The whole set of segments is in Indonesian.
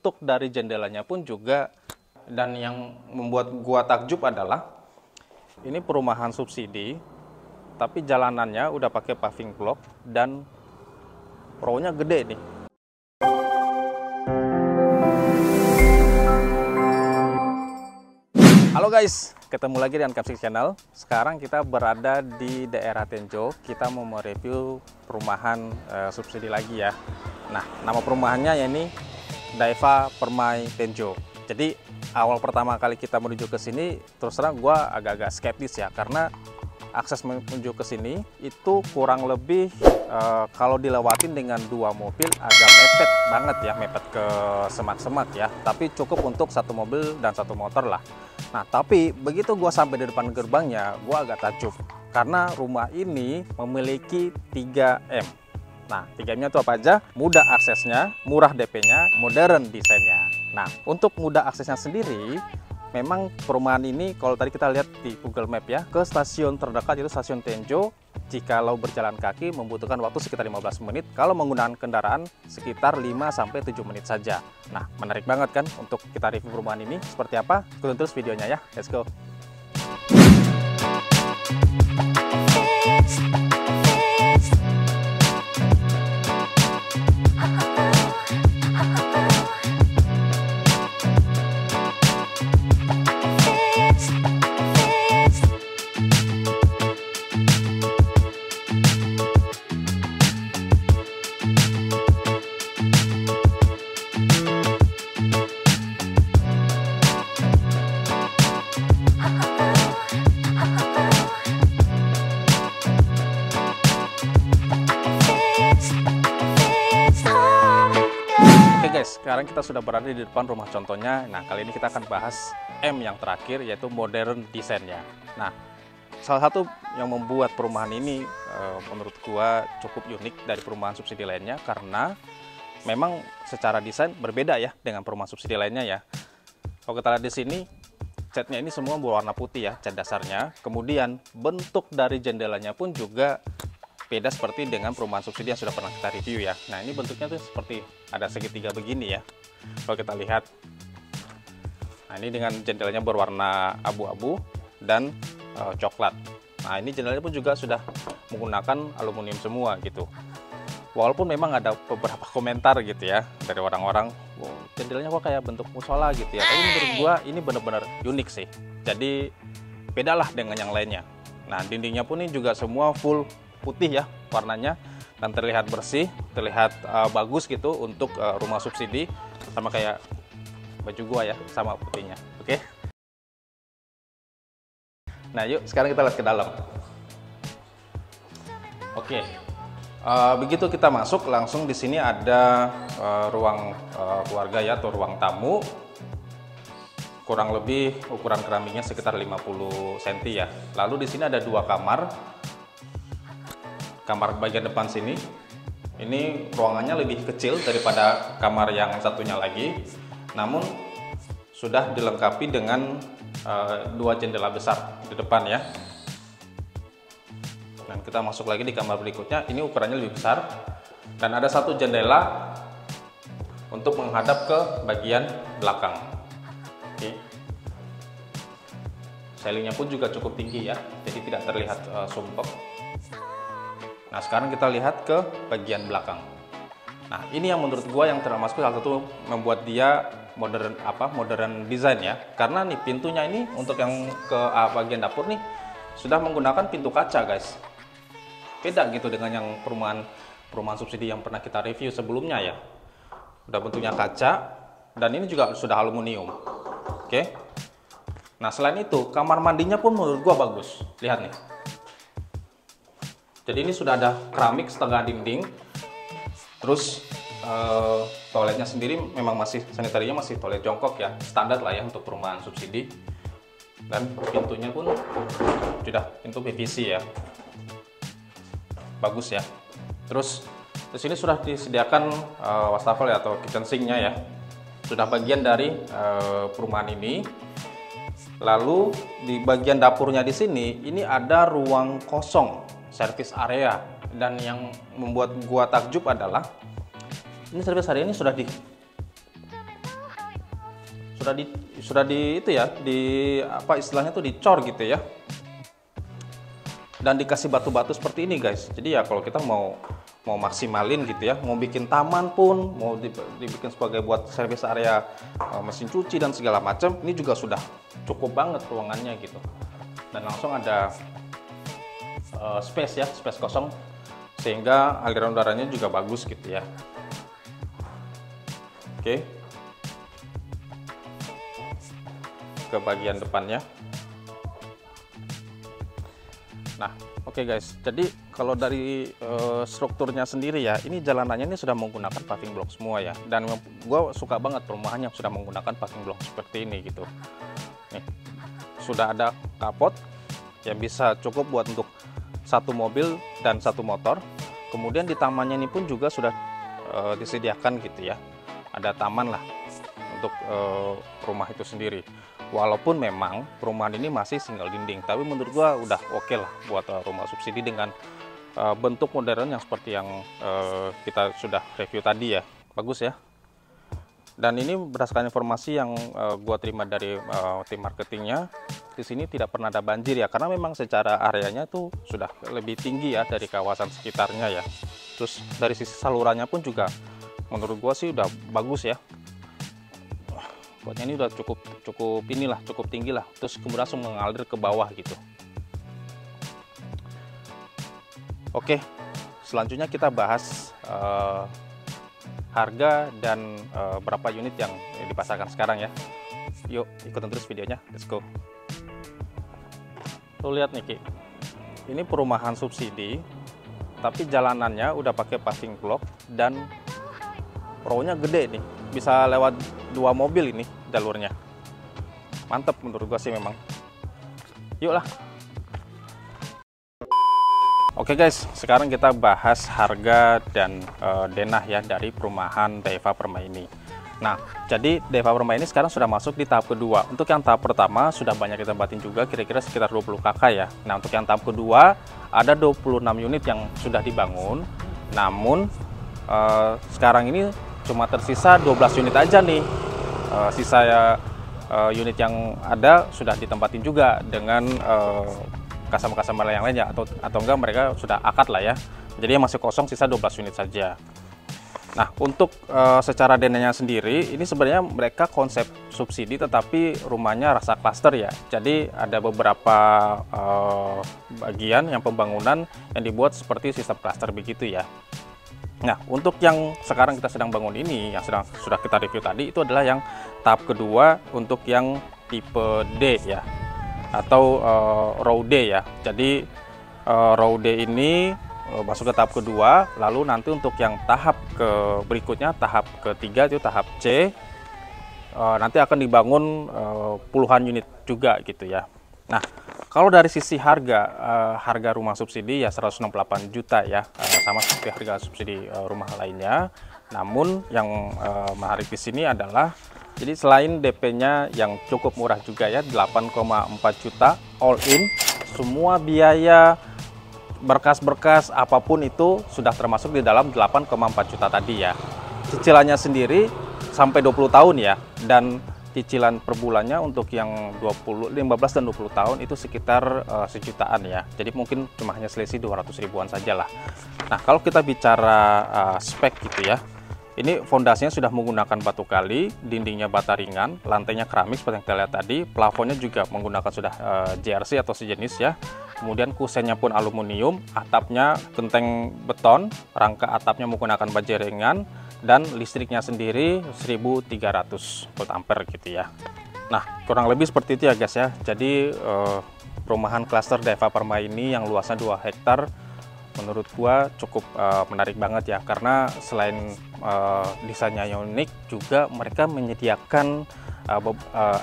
bentuk dari jendelanya pun juga. Dan yang membuat gua takjub adalah ini perumahan subsidi, tapi jalanannya udah pakai paving block dan pro-nya gede nih. Halo guys, ketemu lagi dengan Kapsik Channel. Sekarang kita berada di daerah Tenjo. Kita mau mereview perumahan subsidi lagi ya. Nah, nama perumahannya ya ini Daiva Permai Tenjo. Jadi awal pertama kali kita menuju ke sini, terus terang gue agak-agak skeptis ya, karena akses menuju ke sini itu kurang lebih kalau dilewatin dengan dua mobil agak mepet banget ya, mepet ke semak-semak ya. Tapi cukup untuk satu mobil dan satu motor lah. Nah, tapi begitu gue sampai di depan gerbangnya, gue agak takjub karena rumah ini memiliki 3M. Nah, 3M-nya itu apa aja? Mudah aksesnya, murah DP-nya, modern desainnya. Nah, untuk mudah aksesnya sendiri, memang perumahan ini kalau tadi kita lihat di Google Map ya, ke stasiun terdekat yaitu stasiun Tenjo, jikalau berjalan kaki membutuhkan waktu sekitar 15 menit, kalau menggunakan kendaraan sekitar 5-7 menit saja. Nah, menarik banget kan untuk kita review perumahan ini. Seperti apa? Ikutin terus videonya ya. Let's go! Sekarang kita sudah berada di depan rumah contohnya. Nah, kali ini kita akan bahas M yang terakhir, yaitu modern desainnya. Nah, salah satu yang membuat perumahan ini menurut gua cukup unik dari perumahan subsidi lainnya, karena memang secara desain berbeda ya dengan perumahan subsidi lainnya ya. Kalau kita lihat di sini, catnya ini semua berwarna putih ya, cat dasarnya. Kemudian bentuk dari jendelanya pun juga beda seperti dengan perumahan subsidi yang sudah pernah kita review ya. Nah, ini bentuknya tuh seperti ada segitiga begini ya. Kalau kita lihat, nah ini dengan jendelanya berwarna abu-abu dan coklat. Nah, ini jendelanya pun juga sudah menggunakan aluminium semua gitu. Walaupun memang ada beberapa komentar gitu ya dari orang-orang, wow, jendelanya kok kayak bentuk musola gitu ya. Tapi menurut gua ini benar-benar unik sih. Jadi bedalah dengan yang lainnya. Nah, dindingnya pun ini juga semua full putih ya warnanya, dan terlihat bersih, terlihat bagus gitu untuk rumah subsidi, sama kayak baju gua ya, sama putihnya. Oke. Nah, yuk sekarang kita lihat ke dalam. Oke. Begitu kita masuk, langsung di sini ada ruang keluarga ya, atau ruang tamu. Kurang lebih ukuran keramiknya sekitar 50 cm ya. Lalu di sini ada dua kamar. Kamar bagian depan sini, ini ruangannya lebih kecil daripada kamar yang satunya lagi, namun sudah dilengkapi dengan dua jendela besar di depan ya. Dan kita masuk lagi di kamar berikutnya, ini ukurannya lebih besar, dan ada satu jendela untuk menghadap ke bagian belakang. Oke. Ceilingnya pun juga cukup tinggi ya, jadi tidak terlihat sumpek. Nah, sekarang kita lihat ke bagian belakang. Nah, ini yang menurut gua yang termasuk salah satu membuat dia modern desain ya. Karena nih pintunya ini untuk yang ke bagian dapur nih sudah menggunakan pintu kaca, guys. Beda gitu dengan yang perumahan subsidi yang pernah kita review sebelumnya ya. Udah bentuknya kaca, dan ini juga sudah aluminium. Oke. Nah, selain itu kamar mandinya pun menurut gua bagus. Lihat nih. Jadi ini sudah ada keramik setengah dinding, terus toiletnya sendiri memang masih sanitarinya masih toilet jongkok ya, standar lah ya untuk perumahan subsidi. Dan pintunya pun sudah pintu PVC ya, bagus ya. Terus di sini sudah disediakan wastafel ya, atau kitchen sinknya ya, sudah bagian dari perumahan ini. Lalu di bagian dapurnya di sini ini ada ruang kosong, service area, dan yang membuat gua takjub adalah ini service area ini sudah sudah di itu ya, di apa istilahnya tuh dicor gitu ya. Dan dikasih batu-batu seperti ini guys. Jadi ya kalau kita mau maksimalin gitu ya, mau bikin taman pun, mau dibikin sebagai buat service area mesin cuci dan segala macam, ini juga sudah cukup banget ruangannya gitu. Dan langsung ada space ya, space kosong, sehingga aliran udaranya juga bagus gitu ya. Oke, ke bagian depannya. Nah, oke guys, jadi kalau dari strukturnya sendiri ya, ini jalanannya ini sudah menggunakan paving block semua ya. Dan gue suka banget perumahan yang sudah menggunakan paving block seperti ini gitu. Nih, sudah ada kapot yang bisa cukup buat untuk satu mobil dan satu motor. Kemudian di tamannya ini pun juga sudah disediakan gitu ya. Ada taman lah untuk rumah itu sendiri. Walaupun memang perumahan ini masih single dinding, tapi menurut gua udah oke lah buat rumah subsidi dengan bentuk modern yang seperti yang kita sudah review tadi ya. Bagus ya. Dan ini berdasarkan informasi yang gua terima dari tim marketingnya, di sini tidak pernah ada banjir ya, karena memang secara areanya tuh sudah lebih tinggi ya dari kawasan sekitarnya ya. Terus dari sisi salurannya pun juga menurut gua sih udah bagus ya. Buatnya ini udah cukup tinggi lah, terus kemudian langsung mengalir ke bawah gitu. Oke, selanjutnya kita bahas harga dan berapa unit yang dipasarkan sekarang ya. Yuk ikutin terus videonya, let's go. Lo lihat nih Ki, ini perumahan subsidi tapi jalanannya udah pakai paving block dan row-nya gede nih, bisa lewat 2 mobil ini jalurnya. Mantep menurut gua sih memang. Yuk lah. Oke guys, sekarang kita bahas harga dan denah ya dari perumahan Daiwa Permai ini. Nah, jadi Daiwa Permai ini sekarang sudah masuk di tahap kedua. Untuk yang tahap pertama sudah banyak kita tempatin juga, kira-kira sekitar 20 kakak ya. Nah, untuk yang tahap kedua ada 26 unit yang sudah dibangun. Namun sekarang ini cuma tersisa 12 unit aja nih. Sisa unit yang ada sudah ditempatin juga dengan customer yang lainnya, atau enggak mereka sudah akad lah ya. Jadi yang masih kosong sisa 12 unit saja. Nah, untuk secara denahnya sendiri ini sebenarnya mereka konsep subsidi tetapi rumahnya rasa klaster ya. Jadi ada beberapa bagian yang pembangunan yang dibuat seperti sistem klaster begitu ya. Nah, untuk yang sekarang kita sedang bangun ini, yang sudah kita review tadi, itu adalah yang tahap kedua untuk yang tipe D ya, atau row D ya. Jadi row D ini masuk ke tahap kedua, lalu nanti untuk yang tahap berikutnya, tahap ketiga itu tahap C, nanti akan dibangun puluhan unit juga gitu ya. Nah, kalau dari sisi harga, harga rumah subsidi ya 168 juta ya, sama seperti harga subsidi rumah lainnya. Namun yang menarik di sini adalah, jadi selain DP-nya yang cukup murah juga ya, 8,4 juta all in, semua biaya berkas-berkas apapun itu sudah termasuk di dalam 8,4 juta tadi ya. Cicilannya sendiri sampai 20 tahun ya, dan cicilan per bulannya untuk yang 15 dan 20 tahun itu sekitar sejutaan ya. Jadi mungkin cuma hanya selisih 200 ribuan saja lah. Nah, kalau kita bicara spek gitu ya, ini fondasinya sudah menggunakan batu kali, dindingnya bata ringan, lantainya keramik seperti yang kita lihat tadi, plafonnya juga menggunakan sudah JRC atau sejenis ya. Kemudian kusennya pun aluminium, atapnya genteng beton, rangka atapnya menggunakan baja ringan, dan listriknya sendiri 1300 volt ampere gitu ya. Nah, kurang lebih seperti itu ya guys ya. Jadi perumahan klaster Daiwa Permai ini yang luasnya 2 hektar menurut gua cukup menarik banget ya, karena selain desainnya yang unik, juga mereka menyediakan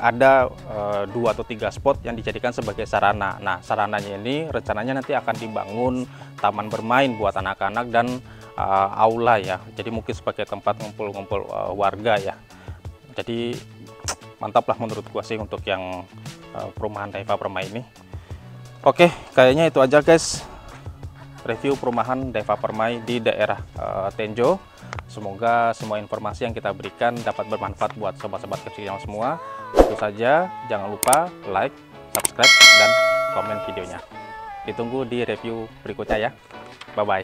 ada 2 atau 3 spot yang dijadikan sebagai sarana. Nah, sarananya ini rencananya nanti akan dibangun taman bermain buat anak-anak dan aula ya, jadi mungkin sebagai tempat ngumpul-ngumpul warga ya. Jadi mantap lah menurut gua sih untuk yang perumahan Daiwa Permai ini. Oke, kayaknya itu aja guys review perumahan Daiwa Permai di daerah Tenjo. Semoga semua informasi yang kita berikan dapat bermanfaat buat sobat-sobat kecil yang semua. Tentu saja jangan lupa like, subscribe, dan komen videonya. Ditunggu di review berikutnya ya. Bye-bye.